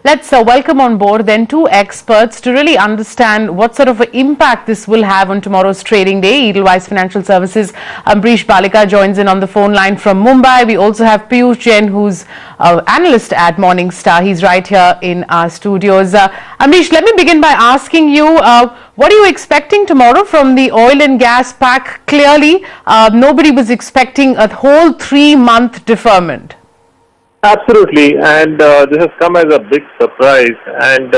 Let's welcome on board then two experts to really understand what sort of an impact this will have on tomorrow's trading day. Edelweiss Financial Services, Ambareesh Baliga joins in on the phone line from Mumbai. We also have Piyush Jain, who's analyst at Morningstar. He's right here in our studios. Ambareesh, let me begin by asking you, what are you expecting tomorrow from the oil and gas pack? Clearly, nobody was expecting a whole 3-month deferment. Absolutely, and this has come as a big surprise. And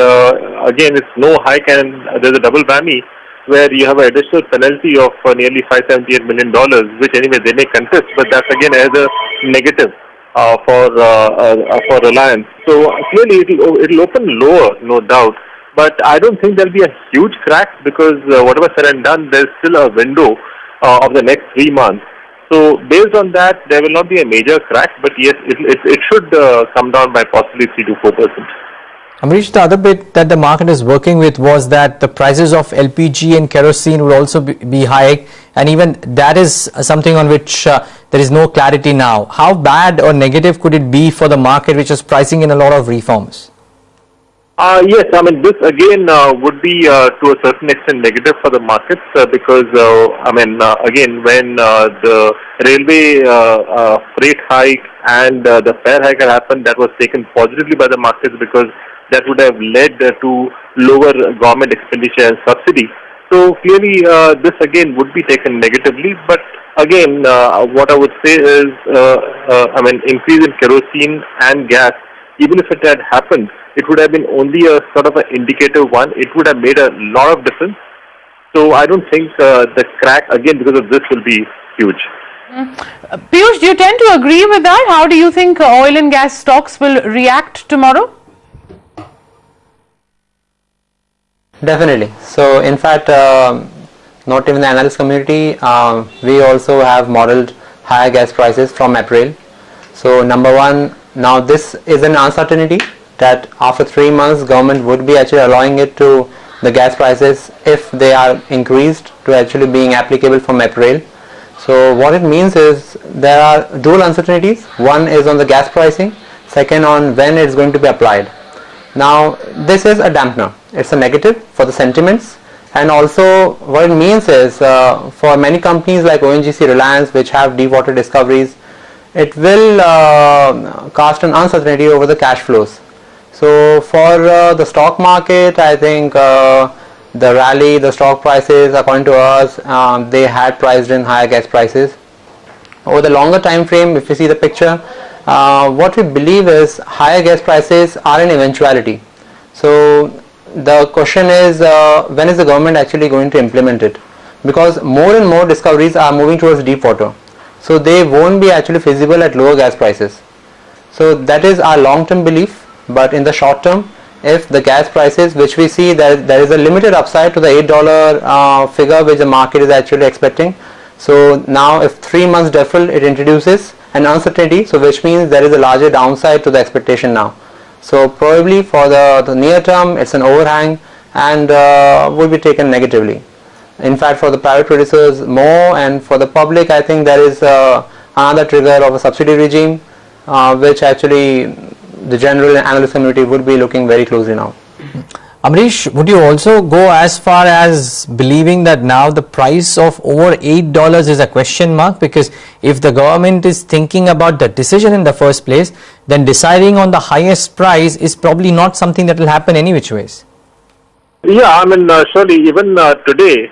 again, it's no hike, and there's a double whammy where you have an additional penalty of nearly $578 million, which anyway they may contest, but that's again as a negative for Reliance. So clearly, it'll open lower, no doubt. But I don't think there'll be a huge crack because whatever said and done, there's still a window of the next 3 months. So based on that, there will not be a major crack, but yes, it should come down by possibly 3 to 4%. Ambareesh, the other bit that the market is working with was that the prices of LPG and kerosene will also be high, and even that is something on which there is no clarity now. How bad or negative could it be for the market, which is pricing in a lot of reforms? Yes, I mean, this again would be to a certain extent negative for the markets because, again, when the railway freight hike and the fare hike had happened, that was taken positively by the markets because that would have led to lower government expenditure and subsidy. So clearly, this again would be taken negatively. But again, what I would say is, increase in kerosene and gas, even if it had happened, it would have been only a sort of an indicative one. It would have made a lot of difference. So I don't think the crack, again, because of this, will be huge. Piyush, do you tend to agree with that? How do you think oil and gas stocks will react tomorrow? Definitely. So, in fact, not even the analyst community, we also have modeled higher gas prices from April. So, number one, now this is an uncertainty that after 3 months government would be actually allowing it to the gas prices if they are increased to actually being applicable from April. So what it means is there are dual uncertainties. One is on the gas pricing, second on when it's going to be applied. Now this is a dampener. It's a negative for the sentiments, and also what it means is for many companies like ONGC, Reliance, which have deep water discoveries, it will cast an uncertainty over the cash flows. So for the stock market, I think the rally, the stock prices, according to us, they had priced in higher gas prices. Over the longer time frame, if you see the picture, what we believe is higher gas prices are an eventuality. So the question is, when is the government actually going to implement it? Because more and more discoveries are moving towards deep water. So they won't be actually feasible at lower gas prices. So that is our long-term belief. But in the short term, if the gas prices, which we see that there is a limited upside to the $8 figure which the market is actually expecting. So now if 3 months deferral, it introduces an uncertainty, so which means there is a larger downside to the expectation now. So probably for the near term, it's an overhang and will be taken negatively. In fact, for the private producers more, and for the public, I think there is another trigger of a subsidy regime which actually the general analyst community would be looking very closely now. Ambareesh, would you also go as far as believing that now the price of over $8 is a question mark? Because if the government is thinking about the decision in the first place, then deciding on the highest price is probably not something that will happen any which ways. Yeah, I mean, surely even today,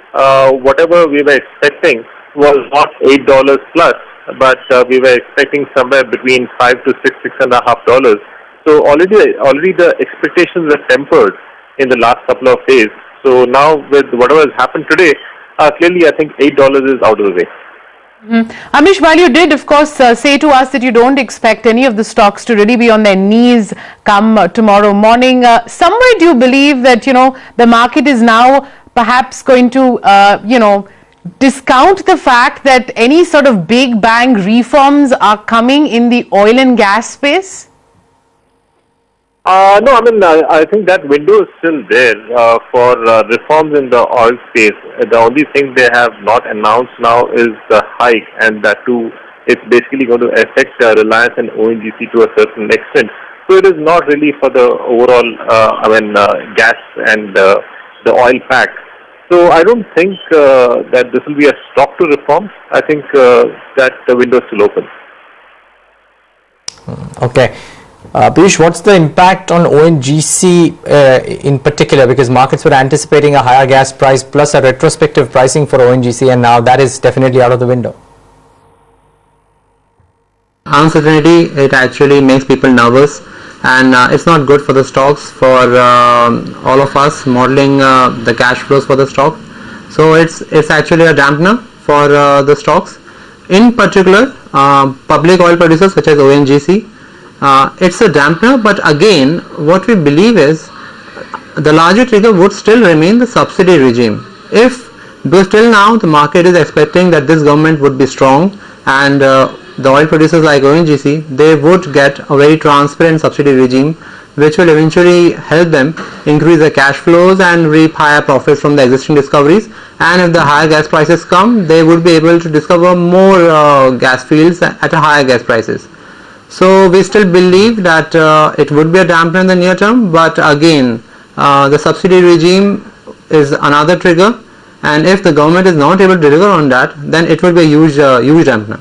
whatever we were expecting was not $8 plus, but we were expecting somewhere between $5 to $6.5. So already the expectations are tempered in the last couple of days. So now with whatever has happened today, clearly I think $8 is out of the way. Amish, while you did, of course, say to us that you don't expect any of the stocks to really be on their knees come tomorrow morning, somewhere do you believe that, the market is now perhaps going to, discount the fact that any sort of big bang reforms are coming in the oil and gas space? No, I mean, I think that window is still there for reforms in the oil space. The only thing they have not announced now is the hike, and that too, it's basically going to affect Reliance and ONGC to a certain extent. So it is not really for the overall, gas and the oil pack. So I don't think that this will be a stop to reforms. I think that the window is still open. Okay. Piyush, what's the impact on ONGC in particular? Because markets were anticipating a higher gas price plus a retrospective pricing for ONGC, and now that is definitely out of the window. Uncertainty, it actually makes people nervous, and it's not good for the stocks, for all of us modeling the cash flows for the stock. So it's actually a dampener for the stocks. In particular, public oil producers such as ONGC, it's a dampener, but again what we believe is the larger trigger would still remain the subsidy regime. Because till now the market is expecting that this government would be strong, and the oil producers like ONGC, they would get a very transparent subsidy regime which will eventually help them increase their cash flows and reap higher profits from the existing discoveries. And if the higher gas prices come, they would be able to discover more gas fields at a higher gas prices. So we still believe that it would be a dampener in the near term, but again the subsidy regime is another trigger, and if the government is not able to deliver on that, then it will be a huge dampener.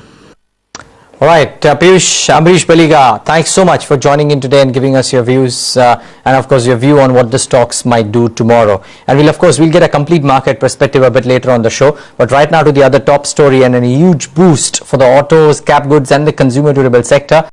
All right, Piyush, Ambareesh Baliga, thanks so much for joining in today and giving us your views and of course your view on what the stocks might do tomorrow. And we'll get a complete market perspective a bit later on the show. But right now to the other top story, and a huge boost for the autos, cap goods and the consumer durable sector.